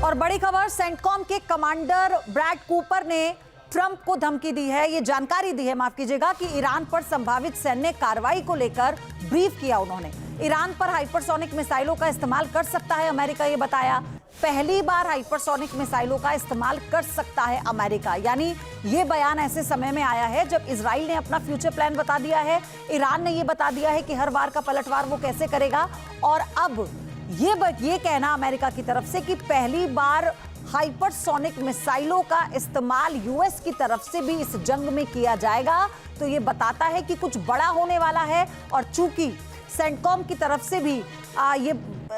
और बड़ी खबर, सेंटकॉम के कमांडर ब्रैड कूपर ने ट्रंप को धमकी दी है, ये जानकारी दी है, माफ कीजिएगा, कि ईरान पर संभावित सैन्य कार्रवाई को लेकर ब्रीफ किया उन्होंने। ईरान पर हाइपरसोनिक मिसाइलों का इस्तेमाल कर सकता है अमेरिका, ये बताया। पहली बार हाइपरसोनिक मिसाइलों का इस्तेमाल कर सकता है अमेरिका, यानी ये बयान ऐसे समय में आया है जब इजराइल ने अपना फ्यूचर प्लान बता दिया है, ईरान ने ये बता दिया है कि हर बार का पलटवार वो कैसे करेगा, और अब ये कहना अमेरिका की तरफ से कि पहली बार हाइपरसोनिक मिसाइलों का इस्तेमाल यूएस की तरफ से भी इस जंग में किया जाएगा, तो ये बताता है कि कुछ बड़ा होने वाला है। और चूंकि सेंटकॉम की तरफ से भी ये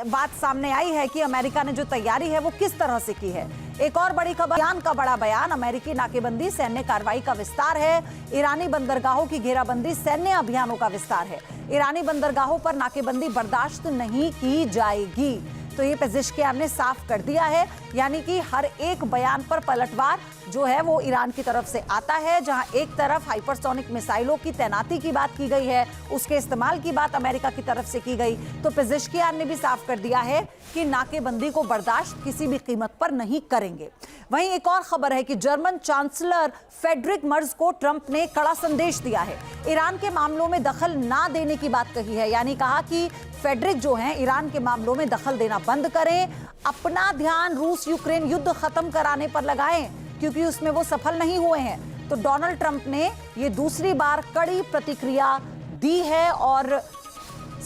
बात सामने आई है कि अमेरिका ने जो तैयारी है वो किस तरह से की है। एक और बड़ी खबर, ईरान का बड़ा बयान, अमेरिकी नाकेबंदी सैन्य कार्रवाई का विस्तार है, ईरानी बंदरगाहों की घेराबंदी सैन्य अभियानों का विस्तार है, ईरानी बंदरगाहों पर नाकेबंदी बर्दाश्त नहीं की जाएगी, तो ये पेजेश्कियान ने साफ कर दिया है। यानी कि हर एक बयान पर पलटवार जो है वो ईरान की तरफ से आता है। जहां एक तरफ हाइपरसोनिक मिसाइलों की तैनाती की बात की गई है, उसके इस्तेमाल की बात अमेरिका की तरफ से की गई, तो पेजेश्कियान ने भी साफ कर दिया है कि नाकेबंदी को बर्दाश्त किसी भी कीमत पर नहीं करेंगे। वहीं एक और खबर है कि जर्मन चांसलर फ्रेडरिक मर्ज को ट्रंप ने कड़ा संदेश दिया है, ईरान के मामलों में दखल ना देने की बात कही है। यानी कहा कि फ्रेडरिक जो हैं ईरान के मामलों में दखल देना बंद करें, अपना ध्यान रूस यूक्रेन युद्ध खत्म कराने पर लगाएं, क्योंकि उसमें वो सफल नहीं हुए हैं। तो डोनाल्ड ट्रंप ने ये दूसरी बार कड़ी प्रतिक्रिया दी है। और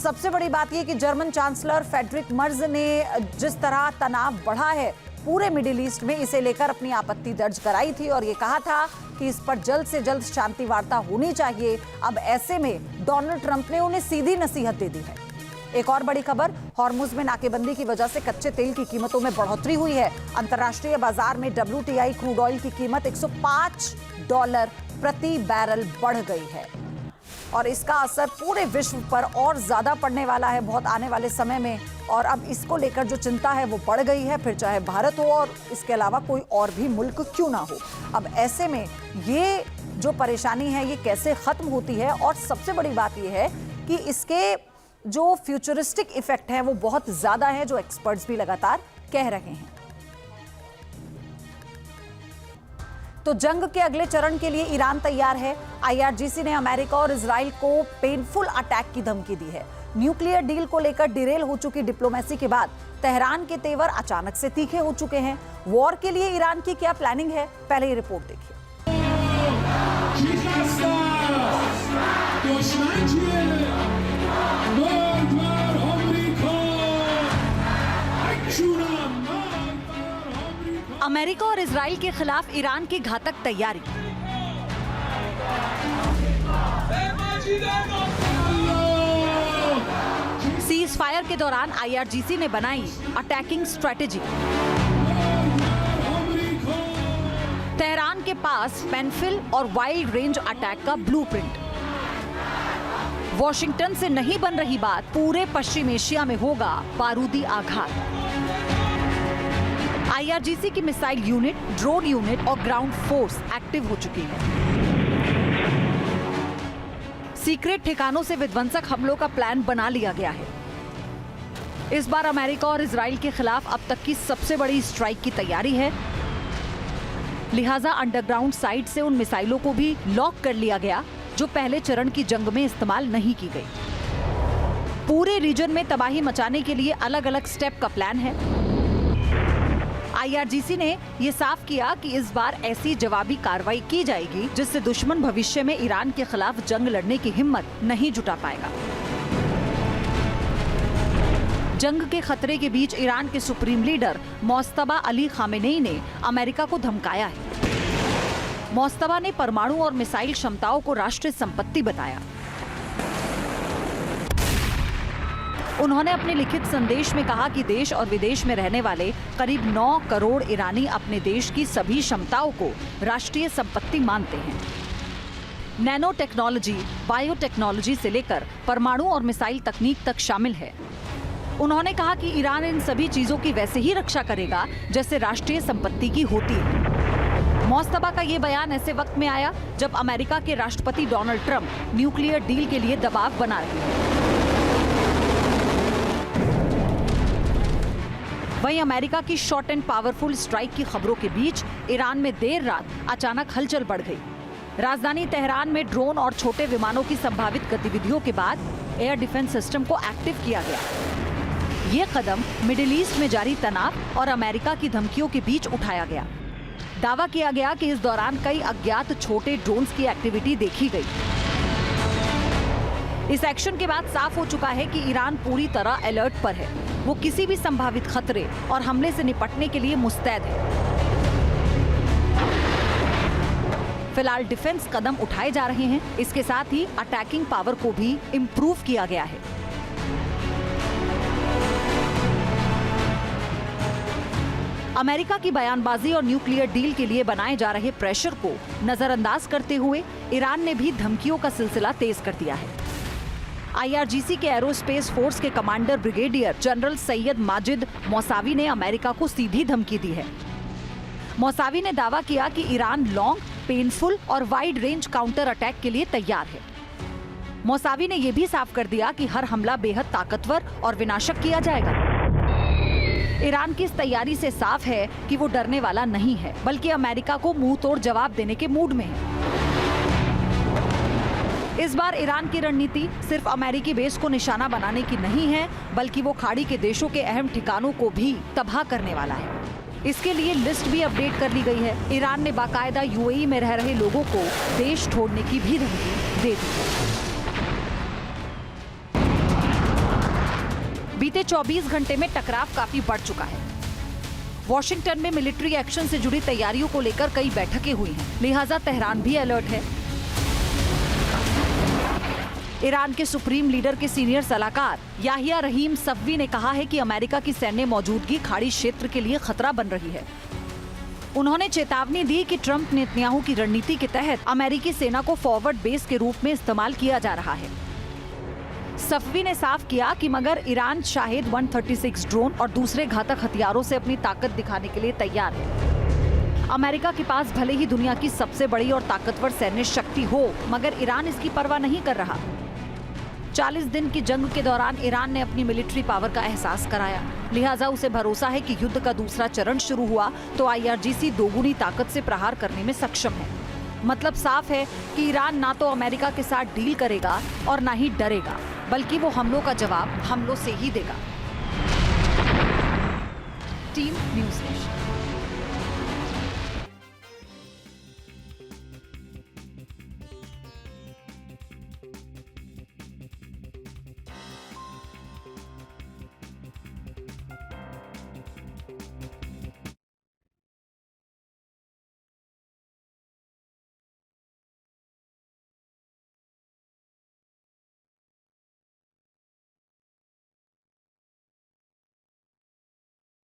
सबसे बड़ी बात यह कि जर्मन चांसलर फ्रेडरिक मर्ज ने जिस तरह तनाव बढ़ा है पूरे मिडिल ईस्ट में, इसे लेकर अपनी आपत्ति दर्ज कराई थी और ये कहा था कि इस पर जल्द से जल्द शांति वार्ता होनी चाहिए। अब ऐसे में डोनाल्ड ट्रंप ने उन्हें सीधी नसीहत दे दी है। एक और बड़ी खबर, हॉर्मुज में नाकेबंदी की वजह से कच्चे तेल की कीमतों में बढ़ोतरी हुई है। अंतर्राष्ट्रीय बाजार में WTI क्रूड ऑयल की कीमत $105 प्रति बैरल बढ़ गई है और इसका असर पूरे विश्व पर और ज्यादा पड़ने वाला है बहुत आने वाले समय में। और अब इसको लेकर जो चिंता है वो बढ़ गई है, फिर चाहे भारत हो और इसके अलावा कोई और भी मुल्क क्यों ना हो। अब ऐसे में ये जो परेशानी है ये कैसे खत्म होती है, और सबसे बड़ी बात यह है कि इसके जो फ्यूचरिस्टिक इफेक्ट है वो बहुत ज्यादा है, जो एक्सपर्ट्स भी लगातार कह रहे हैं। तो जंग के अगले चरण के लिए ईरान तैयार है। IRGC ने अमेरिका और इजराइल को पेनफुल अटैक की धमकी दी है। न्यूक्लियर डील को लेकर डिरेल हो चुकी डिप्लोमेसी के बाद तेहरान के तेवर अचानक से तीखे हो चुके हैं। वॉर के लिए ईरान की क्या प्लानिंग है, पहले ये रिपोर्ट देखिए। अमेरिका और इजराइल के खिलाफ ईरान की घातक तैयारी। सीज फायर के दौरान IRGC ने बनाई अटैकिंग स्ट्रेटेजी। तेहरान के पास पेनफिल और वाइल्ड रेंज अटैक का ब्लूप्रिंट। वॉशिंगटन से नहीं बन रही बात, पूरे पश्चिम एशिया में होगा बारूदी आघात। IRGC की मिसाइल यूनिट, ड्रोन यूनिट और ग्राउंड फोर्स एक्टिव हो चुकी है। सीक्रेट ठिकानों से विध्वंसक हमलों का प्लान बना लिया गया है। इस बार अमेरिका और इजराइल के खिलाफ अब तक की सबसे बड़ी स्ट्राइक की तैयारी है, लिहाजा अंडरग्राउंड साइट से उन मिसाइलों को भी लॉक कर लिया गया जो पहले चरण की जंग में इस्तेमाल नहीं की गई। पूरे रीजन में तबाही मचाने के लिए अलग अलग स्टेप का प्लान है। IRGC ने यह साफ किया कि इस बार ऐसी जवाबी कार्रवाई की जाएगी जिससे दुश्मन भविष्य में ईरान के खिलाफ जंग लड़ने की हिम्मत नहीं जुटा पाएगा। जंग के खतरे के बीच ईरान के सुप्रीम लीडर मोस्तबा अली खामेनेई ने अमेरिका को धमकाया है। मोस्तबा ने परमाणु और मिसाइल क्षमताओं को राष्ट्रीय संपत्ति बताया। उन्होंने अपने लिखित संदेश में कहा कि देश और विदेश में रहने वाले करीब 9 करोड़ ईरानी अपने देश की सभी क्षमताओं को राष्ट्रीय संपत्ति मानते हैं। नैनो टेक्नोलॉजी, बायोटेक्नोलॉजी से लेकर परमाणु और मिसाइल तकनीक तक शामिल है। उन्होंने कहा कि ईरान इन सभी चीजों की वैसे ही रक्षा करेगा जैसे राष्ट्रीय संपत्ति की होती है। मोस्तबा का ये बयान ऐसे वक्त में आया जब अमेरिका के राष्ट्रपति डोनाल्ड ट्रंप न्यूक्लियर डील के लिए दबाव बना रहे हैं। वहीं अमेरिका की शॉर्ट एंड पावरफुल स्ट्राइक की खबरों के बीच ईरान में देर रात अचानक हलचल बढ़ गई। राजधानी तेहरान में ड्रोन और छोटे विमानों की संभावित गतिविधियों के बाद एयर डिफेंस सिस्टम को एक्टिव किया गया। ये कदम मिडिल ईस्ट में जारी तनाव और अमेरिका की धमकियों के बीच उठाया गया। दावा किया गया कि इस दौरान कई अज्ञात छोटे ड्रोन्स की एक्टिविटी देखी गई। इस एक्शन के बाद साफ हो चुका है कि ईरान पूरी तरह अलर्ट पर है। वो किसी भी संभावित खतरे और हमले से निपटने के लिए मुस्तैद है। फिलहाल डिफेंस कदम उठाए जा रहे हैं। इसके साथ ही अटैकिंग पावर को भी इंप्रूव किया गया है। अमेरिका की बयानबाजी और न्यूक्लियर डील के लिए बनाए जा रहे प्रेशर को नजरअंदाज करते हुए ईरान ने भी धमकियों का सिलसिला तेज कर दिया है। IRGC के एरोस्पेस फोर्स के commander brigadier general Syed Majid Musavi ने अमेरिका को सीधी धमकी दी है। मौसावी ने दावा किया कि ईरान लॉन्ग, पेनफुल और वाइड रेंज काउंटर अटैक के लिए तैयार है। मौसावी ने यह भी साफ कर दिया कि हर हमला बेहद ताकतवर और विनाशक किया जाएगा। ईरान की इस तैयारी से साफ है कि वो डरने वाला नहीं है, बल्कि अमेरिका को मुंह तोड़ जवाब देने के मूड में है। इस बार ईरान की रणनीति सिर्फ अमेरिकी बेस को निशाना बनाने की नहीं है, बल्कि वो खाड़ी के देशों के अहम ठिकानों को भी तबाह करने वाला है। इसके लिए लिस्ट भी अपडेट कर ली गई है। ईरान ने बाकायदा UAE में रह रहे लोगों को देश छोड़ने की भी धमकी दे दी है। बीते 24 घंटे में टकराव काफी बढ़ चुका है। वॉशिंगटन में मिलिट्री एक्शन से जुड़ी तैयारियों को लेकर कई बैठकें हुई हैं, लिहाजा तेहरान भी अलर्ट है। ईरान के सुप्रीम लीडर के सीनियर सलाहकार याहिया रहीम सफ़वी ने कहा है कि अमेरिका की सैन्य मौजूदगी खाड़ी क्षेत्र के लिए खतरा बन रही है। उन्होंने चेतावनी दी कि ट्रंप नेतन्याहू की रणनीति के तहत अमेरिकी सेना को फॉरवर्ड बेस के रूप में इस्तेमाल किया जा रहा है। सफ़वी ने साफ किया कि मगर ईरान शाहिद 136 ड्रोन और दूसरे घातक हथियारों से अपनी ताकत दिखाने के लिए तैयार है। अमेरिका के पास भले ही दुनिया की सबसे बड़ी और ताकतवर सैन्य शक्ति हो, मगर ईरान इसकी परवाह नहीं कर रहा। 40 दिन की जंग के दौरान ईरान ने अपनी मिलिट्री पावर का एहसास कराया, लिहाजा उसे भरोसा है कि युद्ध का दूसरा चरण शुरू हुआ तो IRGC दोगुनी ताकत से प्रहार करने में सक्षम है। मतलब साफ है कि ईरान ना तो अमेरिका के साथ डील करेगा और ना ही डरेगा, बल्कि वो हमलों का जवाब हमलों से ही देगा। Team news nation.